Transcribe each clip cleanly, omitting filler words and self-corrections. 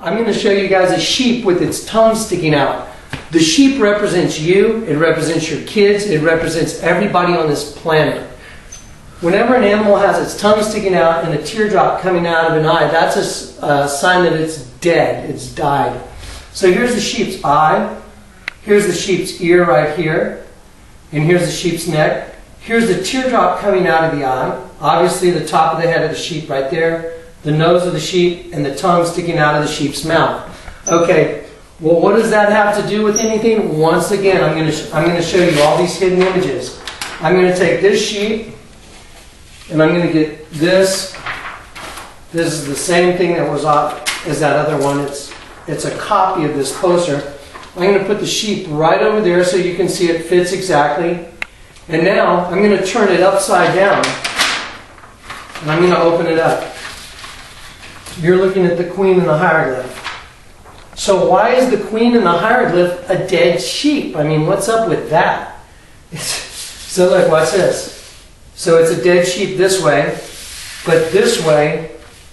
I'm going to show you guys a sheep with its tongue sticking out. The sheep represents you, it represents your kids, it represents everybody on this planet. Whenever an animal has its tongue sticking out and a teardrop coming out of an eye, that's a sign that it's dead, it's died. So here's the sheep's eye, here's the sheep's ear right here, and here's the sheep's neck. Here's the teardrop coming out of the eye, obviously the top of the head of the sheep right there, the nose of the sheep, and the tongue sticking out of the sheep's mouth. Okay, well, what does that have to do with anything? Once again, I'm going to show you all these hidden images. I'm going to take this sheep, and I'm going to get this. This is the same thing that was as that other one. It's a copy of this poster. I'm going to put the sheep right over there so you can see it fits exactly. And now I'm going to turn it upside down, and I'm going to open it up. You're looking at the queen and the hieroglyph. So why is the queen and the hieroglyph a dead sheep? I mean, what's up with that? So look, watch this. So it's a dead sheep this way, but this way,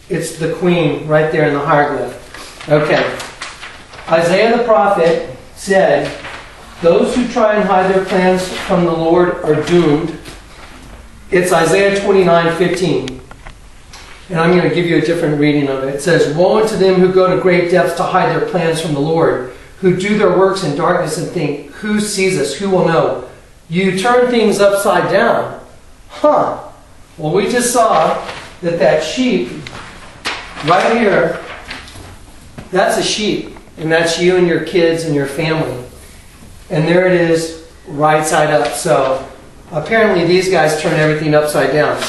it's the queen right there in the hieroglyph. Okay. Isaiah the prophet said, those who try and hide their plans from the Lord are doomed. It's Isaiah 29:15. And I'm going to give you a different reading of it. It says, woe unto them who go to great depths to hide their plans from the Lord, who do their works in darkness and think, who sees us? Who will know? You turn things upside down. Huh. Well, we just saw that sheep right here, that's a sheep. And that's you and your kids and your family. And there it is, right side up. So apparently these guys turn everything upside down.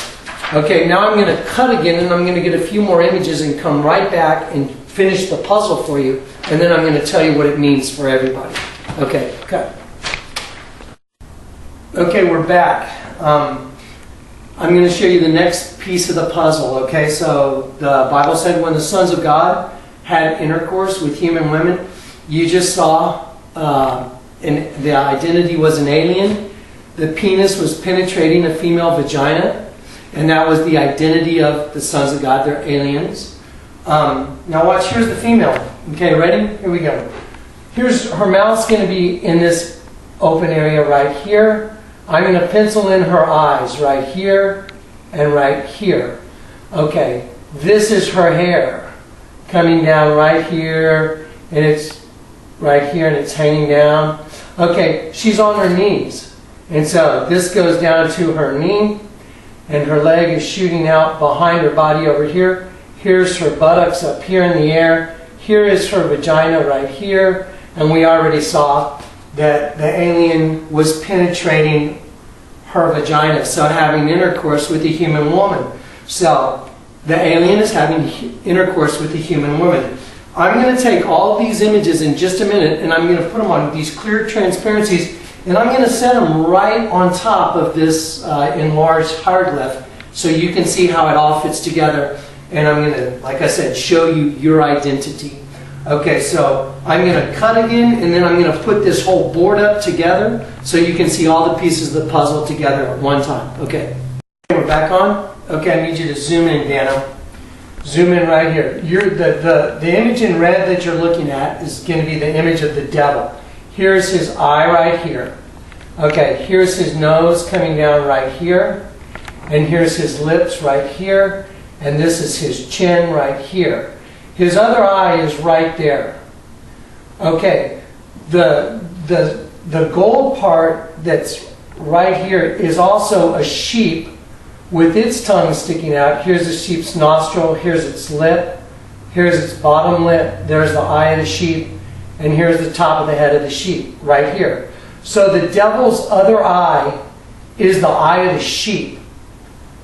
Okay, now I'm going to cut again, and I'm going to get a few more images and come right back and finish the puzzle for you. And then I'm going to tell you what it means for everybody. Okay, cut. Okay, we're back. I'm going to show you the next piece of the puzzle. Okay, so the Bible said when the sons of God had intercourse with human women, you just saw and the identity was an alien. The penis was penetrating a female vagina. And that was the identity of the sons of God. They're aliens. Now watch, here's the female. Okay, ready? Here we go. Here's her mouth's going to be in this open area right here. I'm going to pencil in her eyes right here and right here. Okay, this is her hair coming down right here, and it's right here and it's hanging down. Okay, she's on her knees. And so this goes down to her knee. And her leg is shooting out behind her body over here. Here's her buttocks up here in the air. Here is her vagina right here. And we already saw that the alien was penetrating her vagina, so having intercourse with a human woman. So the alien is having intercourse with a human woman. I'm going to take all these images in just a minute, and I'm going to put them on these clear transparencies. And I'm going to set them right on top of this enlarged hieroglyph so you can see how it all fits together. And I'm going to, like I said, show you your identity. Okay, so I'm going to cut again, and then I'm going to put this whole board up together so you can see all the pieces of the puzzle together at one time. Okay, we're back on. Okay, I need you to zoom in, Dano. Zoom in right here. The image in red that you're looking at is going to be the image of the devil. Here's his eye right here. Okay, here's his nose coming down right here. And here's his lips right here. And this is his chin right here. His other eye is right there. Okay, the gold part that's right here is also a sheep with its tongue sticking out. Here's the sheep's nostril. Here's its lip. Here's its bottom lip. There's the eye of the sheep. And here's the top of the head of the sheep, right here. So the devil's other eye is the eye of the sheep.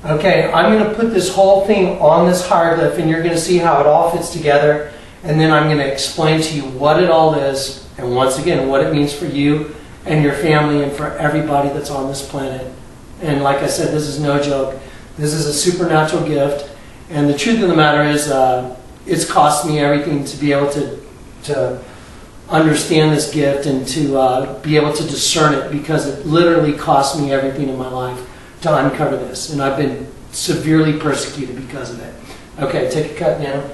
Okay, I'm going to put this whole thing on this hieroglyph, and you're going to see how it all fits together. And then I'm going to explain to you what it all is, and once again, what it means for you and your family and for everybody that's on this planet. And like I said, this is no joke. This is a supernatural gift. And the truth of the matter is, it's cost me everything to be able to understand this gift and to be able to discern it, because it literally cost me everything in my life to uncover this. And I've been severely persecuted because of it. Okay, take a cut now.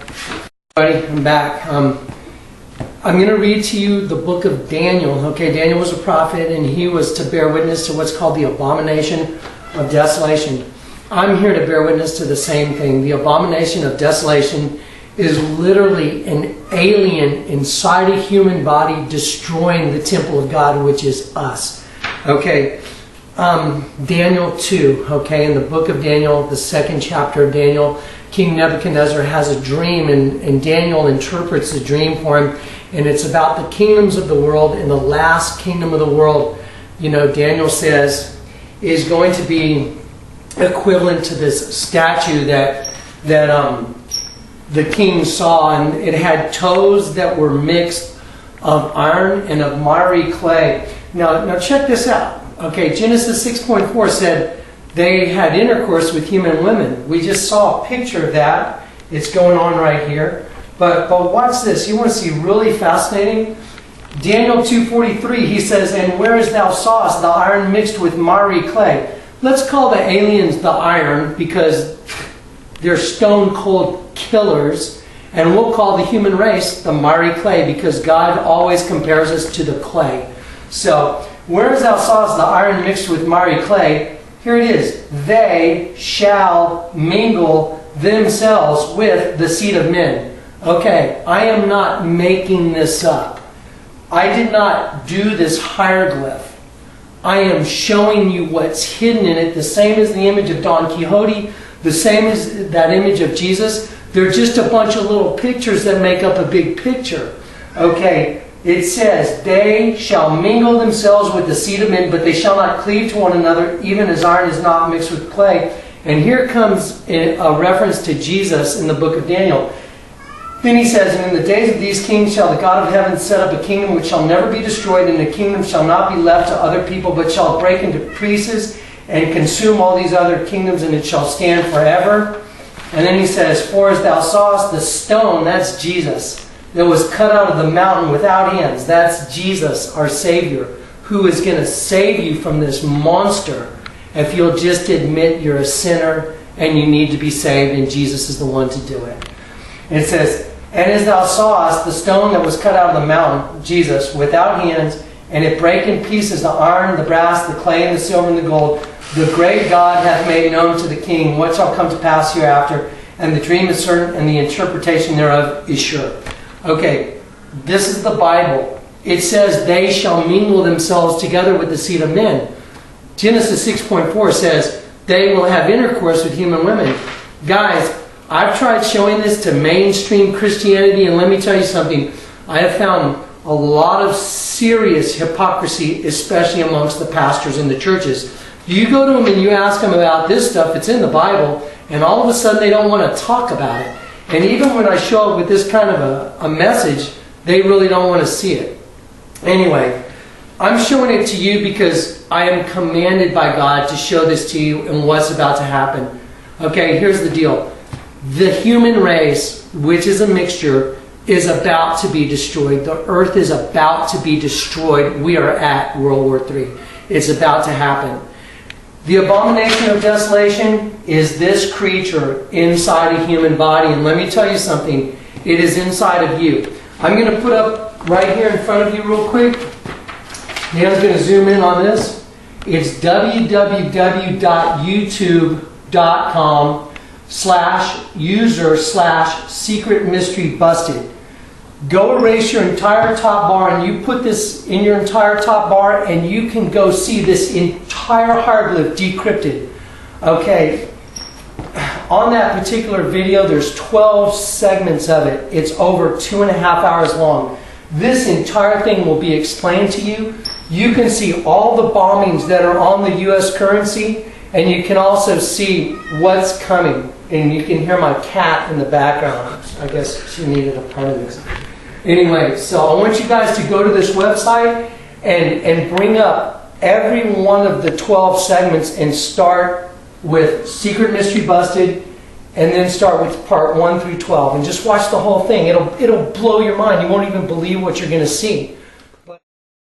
I'm back. I'm going to read to you the book of Daniel. Okay, Daniel was a prophet, and he was to bear witness to what's called the abomination of desolation. I'm here to bear witness to the same thing. The abomination of desolation is literally an alien inside a human body destroying the temple of God, which is us. Okay, Daniel 2, okay, in the book of Daniel, the second chapter of Daniel, King Nebuchadnezzar has a dream, and Daniel interprets the dream for him, and it's about the kingdoms of the world, and the last kingdom of the world, Daniel says, is going to be equivalent to this statue that the king saw, and it had toes that were mixed of iron and of miry clay. Now check this out. Okay, Genesis 6.4 said they had intercourse with human women. We just saw a picture of that. It's going on right here. But watch this. You want to see really fascinating? Daniel 2:43, he says, "And whereas thou sawest the iron mixed with miry clay." Let's call the aliens the iron because they're stone cold killers. And we'll call the human race the miry clay because God always compares us to the clay. So, whereas thou sawest the iron mixed with miry clay, here it is. They shall mingle themselves with the seed of men. Okay, I am not making this up. I did not do this hieroglyph. I am showing you what's hidden in it, the same as the image of Don Quixote, the same as that image of Jesus. They're just a bunch of little pictures that make up a big picture. Okay, it says, they shall mingle themselves with the seed of men, but they shall not cleave to one another, even as iron is not mixed with clay. And here comes a reference to Jesus in the book of Daniel. Then he says, "And in the days of these kings shall the God of heaven set up a kingdom which shall never be destroyed, and the kingdom shall not be left to other people, but shall break into pieces and consume all these other kingdoms, and it shall stand forever." And then he says, "For as thou sawest the stone," that's Jesus, "that was cut out of the mountain without hands," that's Jesus, our Savior, who is going to save you from this monster if you'll just admit you're a sinner and you need to be saved, and Jesus is the one to do it. And it says, "And as thou sawest the stone that was cut out of the mountain," Jesus, "without hands, and it brake in pieces the iron, the brass, the clay, and the silver, and the gold, the great God hath made known to the king what shall come to pass hereafter, and the dream is certain, and the interpretation thereof is sure." Okay, this is the Bible. It says they shall mingle themselves together with the seed of men. Genesis 6.4 says they will have intercourse with human women. Guys, I've tried showing this to mainstream Christianity, and let me tell you something. I have found a lot of serious hypocrisy, especially amongst the pastors in the churches. You go to them and you ask them about this stuff, it's in the Bible, and all of a sudden they don't want to talk about it. And even when I show up with this kind of a message, they really don't want to see it. Anyway, I'm showing it to you because I am commanded by God to show this to you and what's about to happen. Okay, here's the deal. The human race, which is a mixture, is about to be destroyed. The earth is about to be destroyed. We are at World War III. It's about to happen. The abomination of desolation is this creature inside a human body. And let me tell you something. It is inside of you. I'm going to put up right here in front of you real quick. Dan's going to zoom in on this. It's www.youtube.com/user/secret mystery busted. Go erase your entire top bar, and you put this in your entire top bar, and you can go see this entire hieroglyph decrypted. Okay, on that particular video, there's 12 segments of it. It's over 2.5 hours long. This entire thing will be explained to you. You can see all the bombings that are on the U.S. currency, and you can also see what's coming. And you can hear my cat in the background. I guess she needed a part of this. Anyway, so I want you guys to go to this website and bring up every one of the 12 segments and start with Secret Mystery Busted, and then start with part 1 through 12, and just watch the whole thing. It'll blow your mind. You won't even believe what you're going to see.